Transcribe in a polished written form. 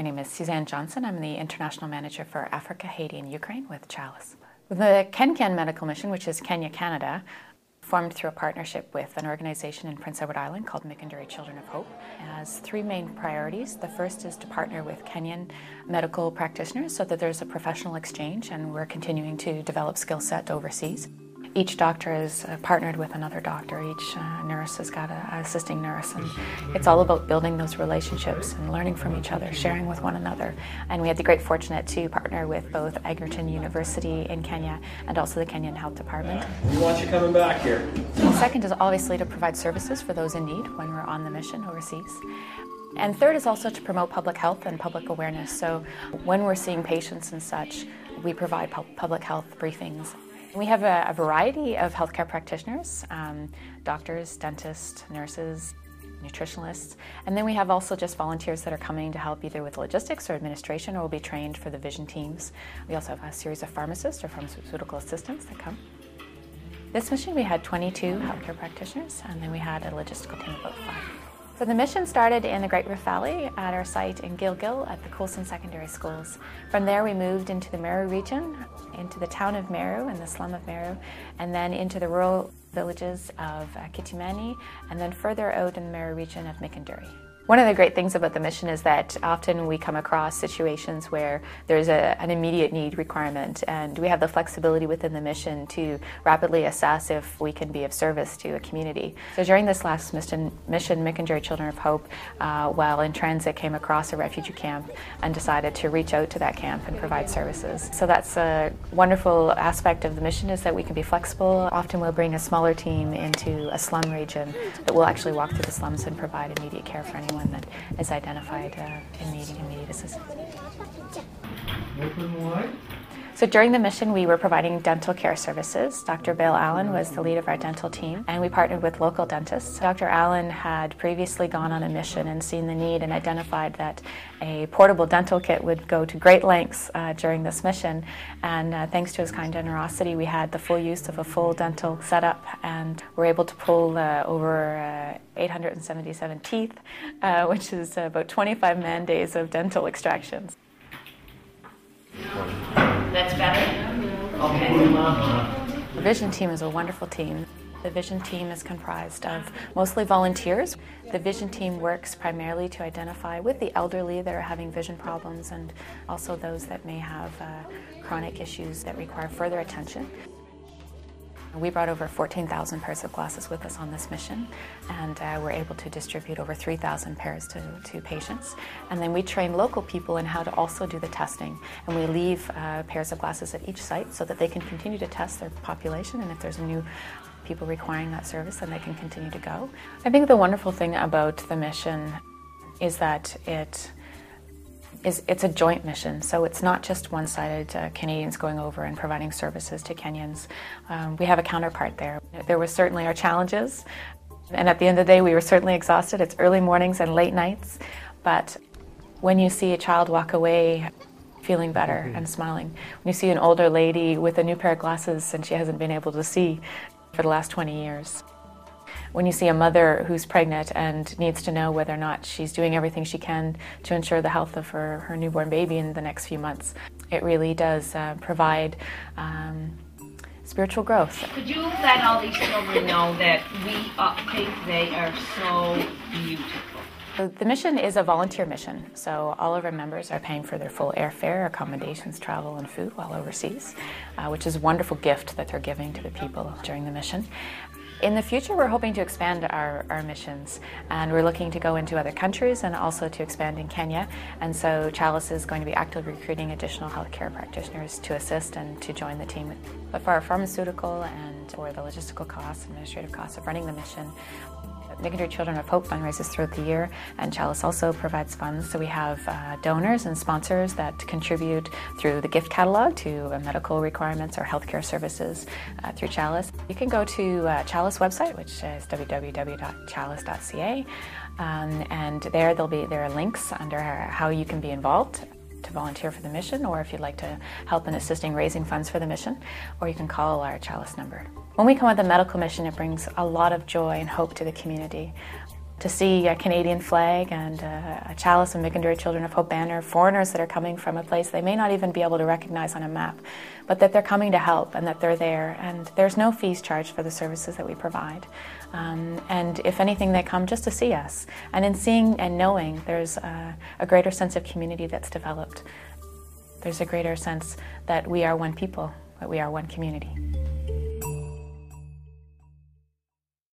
My name is Suzanne Johnson. I'm the International Manager for Africa, Haiti, and Ukraine with Chalice. The Kencan Medical Mission, which is Kenya, Canada, formed through a partnership with an organization in Prince Edward Island called Mikinduri Children of Hope, has three main priorities. The first is to partner with Kenyan medical practitioners so that there's a professional exchange, and we're continuing to develop skill set overseas. Each doctor is partnered with another doctor. Each nurse has got an assisting nurse, and it's all about building those relationships and learning from each other, sharing with one another. And we had the great fortune to partner with both Egerton University in Kenya and also the Kenyan Health Department. We want you coming back here. The second is obviously to provide services for those in need when we're on the mission overseas. And third is also to promote public health and public awareness. So when we're seeing patients and such, we provide public health briefings. We have a variety of healthcare practitioners, doctors, dentists, nurses, nutritionalists, and then we have also just volunteers that are coming to help either with logistics or administration or will be trained for the vision teams. We also have a series of pharmacists or pharmaceutical assistants that come. This mission we had 22 healthcare practitioners, and then we had a logistical team of about 5. So the mission started in the Great Rift Valley at our site in Gilgil at the Coulson Secondary Schools. From there we moved into the Meru region, into the town of Meru and the slum of Meru, and then into the rural villages of Kitimani, and then further out in the Meru region of Mikinduri. One of the great things about the mission is that often we come across situations where there's an immediate need requirement, and we have the flexibility within the mission to rapidly assess if we can be of service to a community. So during this last mission Mikinduri Children of Hope, while in transit, came across a refugee camp and decided to reach out to that camp and provide services. So that's a wonderful aspect of the mission, is that we can be flexible. Often we'll bring a smaller team into a slum region that will actually walk through the slums and provide immediate care for anyone that is identified in needing immediate assistance. Open wide. So during the mission we were providing dental care services. Dr. Bill Allen was the lead of our dental team, and we partnered with local dentists. Dr. Allen had previously gone on a mission and seen the need and identified that a portable dental kit would go to great lengths during this mission, and thanks to his kind generosity we had the full use of a full dental setup, and were able to pull over 877 teeth, which is about 25 man days of dental extractions. That's better? Okay. The Vision team is a wonderful team. The Vision team is comprised of mostly volunteers. The Vision team works primarily to identify with the elderly that are having vision problems, and also those that may have chronic issues that require further attention. We brought over 14,000 pairs of glasses with us on this mission, and we're able to distribute over 3,000 pairs to patients. And then we train local people in how to also do the testing, and we leave pairs of glasses at each site so that they can continue to test their population, and if there's new people requiring that service, then they can continue to go. I think the wonderful thing about the mission is that it's a joint mission, so it's not just one-sided Canadians going over and providing services to Kenyans. We have a counterpart there. There were certainly our challenges, and at the end of the day we were certainly exhausted. It's early mornings and late nights, but when you see a child walk away feeling better and smiling, when you see an older lady with a new pair of glasses and she hasn't been able to see for the last 20 years, when you see a mother who's pregnant and needs to know whether or not she's doing everything she can to ensure the health of her newborn baby in the next few months, it really does provide spiritual growth. Could you let all these children know that we think they are so beautiful? So the mission is a volunteer mission, so all of our members are paying for their full airfare, accommodations, travel, and food while overseas, which is a wonderful gift that they're giving to the people during the mission. In the future, we're hoping to expand our missions, and we're looking to go into other countries and also to expand in Kenya. And so Chalice is going to be actively recruiting additional healthcare practitioners to assist and to join the team. But for our pharmaceutical and for the logistical costs, administrative costs of running the mission, Mikinduri Children of Hope fundraises throughout the year, and Chalice also provides funds. So we have donors and sponsors that contribute through the gift catalog to medical requirements or healthcare services through Chalice. You can go to Chalice website, which is www.chalice.ca, and there are links under how you can be involved to volunteer for the mission, or if you'd like to help in assisting raising funds for the mission, or you can call our Chalice number. When we come with a medical mission, it brings a lot of joy and hope to the community. to see a Canadian flag and a Chalice and Mickendura Children of Hope banner, foreigners that are coming from a place they may not even be able to recognize on a map, but that they're coming to help and that they're there. And there's no fees charged for the services that we provide. And if anything, they come just to see us. And in seeing and knowing, there's a greater sense of community that's developed. There's a greater sense that we are one people, that we are one community.